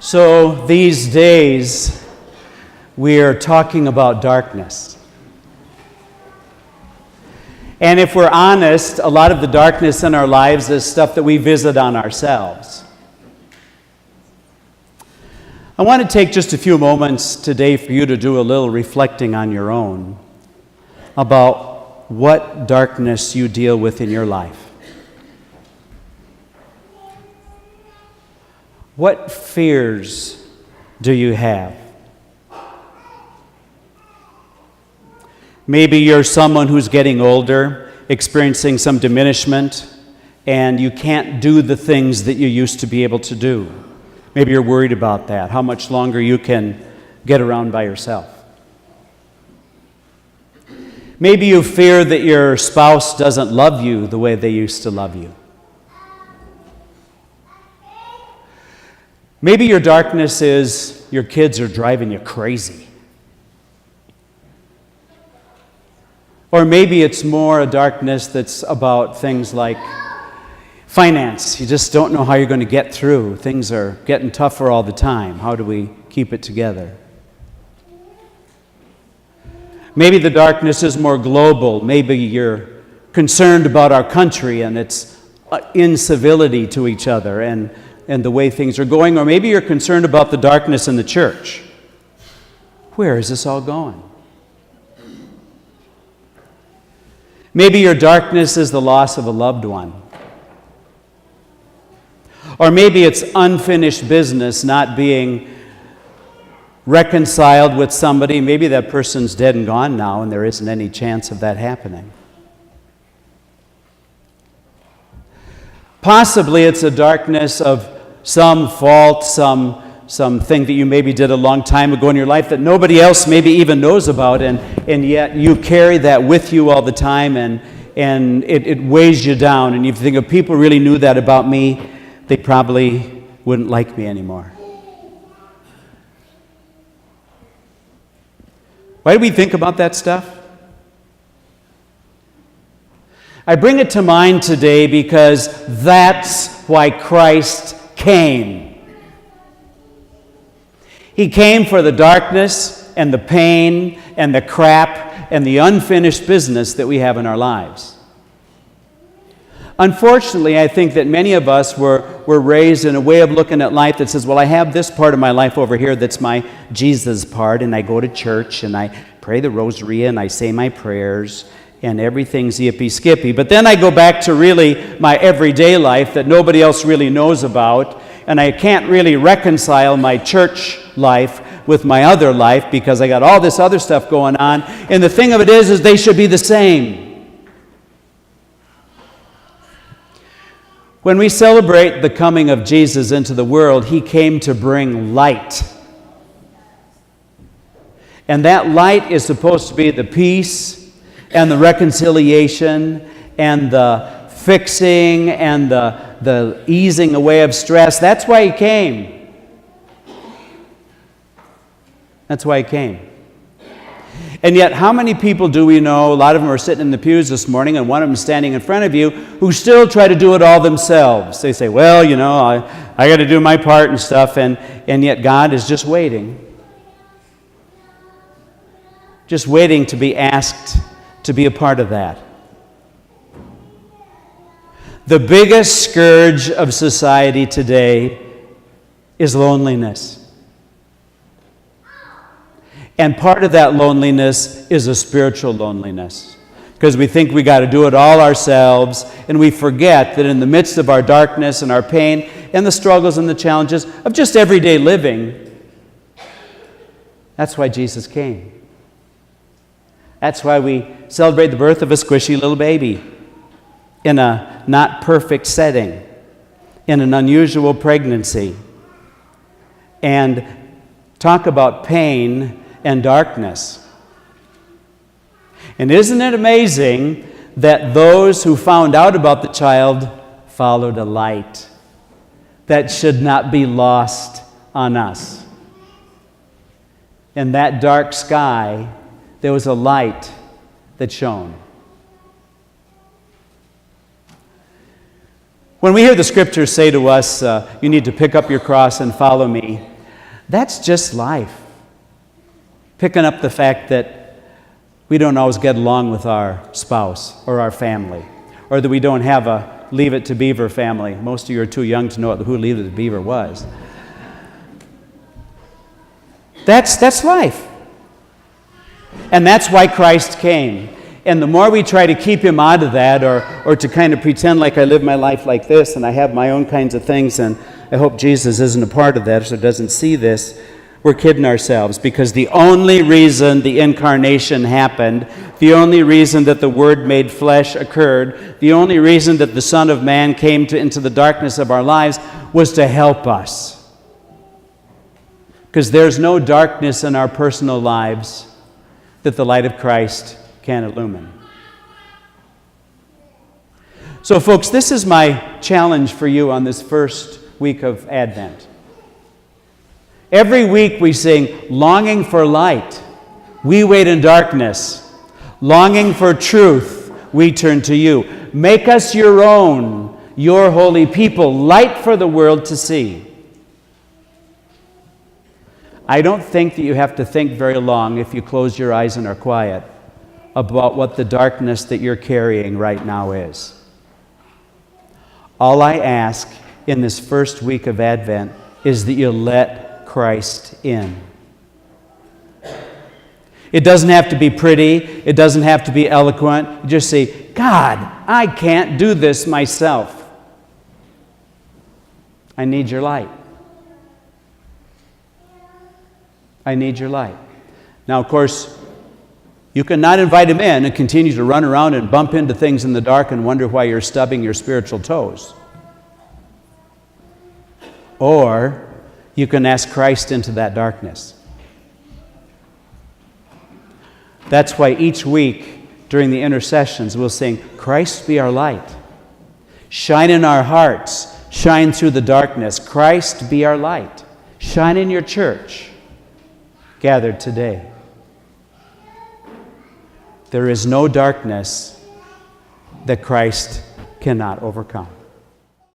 So these days, we are talking about darkness. And if we're honest, a lot of the darkness in our lives is stuff that we visit on ourselves. I want to take just a few moments today for you to do a little reflecting on your own about what darkness you deal with in your life. What fears do you have? Maybe you're someone who's getting older, experiencing some diminishment, and you can't do the things that you used to be able to do. Maybe you're worried about that, how much longer you can get around by yourself. Maybe you fear that your spouse doesn't love you the way they used to love you. Maybe your darkness is your kids are driving you crazy. Or maybe it's more a darkness that's about things like finance. You just don't know how you're going to get through. Things are getting tougher all the time. How do we keep it together? Maybe the darkness is more global. Maybe you're concerned about our country and its incivility to each other and the way things are going. Or maybe you're concerned about the darkness in the church. Where is this all going? Maybe your darkness is the loss of a loved one. Or maybe it's unfinished business, not being reconciled with somebody. Maybe that person's dead and gone now and there isn't any chance of that happening. Possibly it's a darkness of some fault, something that you maybe did a long time ago in your life that nobody else maybe even knows about, and yet you carry that with you all the time, and it weighs you down, and you think if people really knew that about me, they probably wouldn't like me anymore. Why do we think about that stuff? I bring it to mind today because that's why Christ came. He came for the darkness and the pain and the crap and the unfinished business that we have in our lives. Unfortunately, I think that many of us were raised in a way of looking at life that says, well, I have this part of my life over here that's my Jesus part, and I go to church and I pray the rosary and I say my prayers and everything's yippee-skippy. But then I go back to really my everyday life that nobody else really knows about, and I can't really reconcile my church life with my other life because I got all this other stuff going on. And the thing of it is they should be the same. When we celebrate the coming of Jesus into the world, he came to bring light. And that light is supposed to be the peace and the reconciliation and the fixing and the easing away of stress. That's why he came. That's why he came. And yet, how many people do we know, a lot of them are sitting in the pews this morning, and one of them is standing in front of you, who still try to do it all themselves? They say, well, you know, I got to do my part and stuff, and yet God is just waiting. Just waiting to be asked to be a part of that. The biggest scourge of society today is loneliness. And part of that loneliness is a spiritual loneliness. Because we think we got to do it all ourselves, and we forget that in the midst of our darkness and our pain and the struggles and the challenges of just everyday living, that's why Jesus came. That's why we celebrate the birth of a squishy little baby in a not perfect setting, in an unusual pregnancy, and talk about pain and darkness. And isn't it amazing that those who found out about the child followed a light that should not be lost on us? In that dark sky, there was a light that shone. When we hear the scriptures say to us, you need to pick up your cross and follow me, that's just life. Picking up the fact that we don't always get along with our spouse or our family, or that we don't have a Leave It to Beaver family. Most of you are too young to know who Leave It to Beaver was. That's life. And that's why Christ came. And the more we try to keep him out of that, or to kind of pretend like I live my life like this and I have my own kinds of things, and I hope Jesus isn't a part of that so doesn't see this, we're kidding ourselves. Because the only reason the incarnation happened, the only reason that the Word made flesh occurred, the only reason that the Son of Man came into the darkness of our lives was to help us. Because there's no darkness in our personal lives that the light of Christ can illumine. So, folks, this is my challenge for you on this first week of Advent. Every week we sing, longing for light, we wait in darkness. Longing for truth, we turn to you. Make us your own, your holy people, light for the world to see. I don't think that you have to think very long if you close your eyes and are quiet about what the darkness that you're carrying right now is. All I ask in this first week of Advent is that you let Christ in. It doesn't have to be pretty. It doesn't have to be eloquent. You just say, God, I can't do this myself. I need your light. I need your light. Now, of course, you cannot invite him in and continue to run around and bump into things in the dark and wonder why you're stubbing your spiritual toes. Or you can ask Christ into that darkness. That's why each week during the intercessions we'll sing, Christ be our light. Shine in our hearts. Shine through the darkness. Christ be our light. Shine in your church gathered today. There is no darkness that Christ cannot overcome.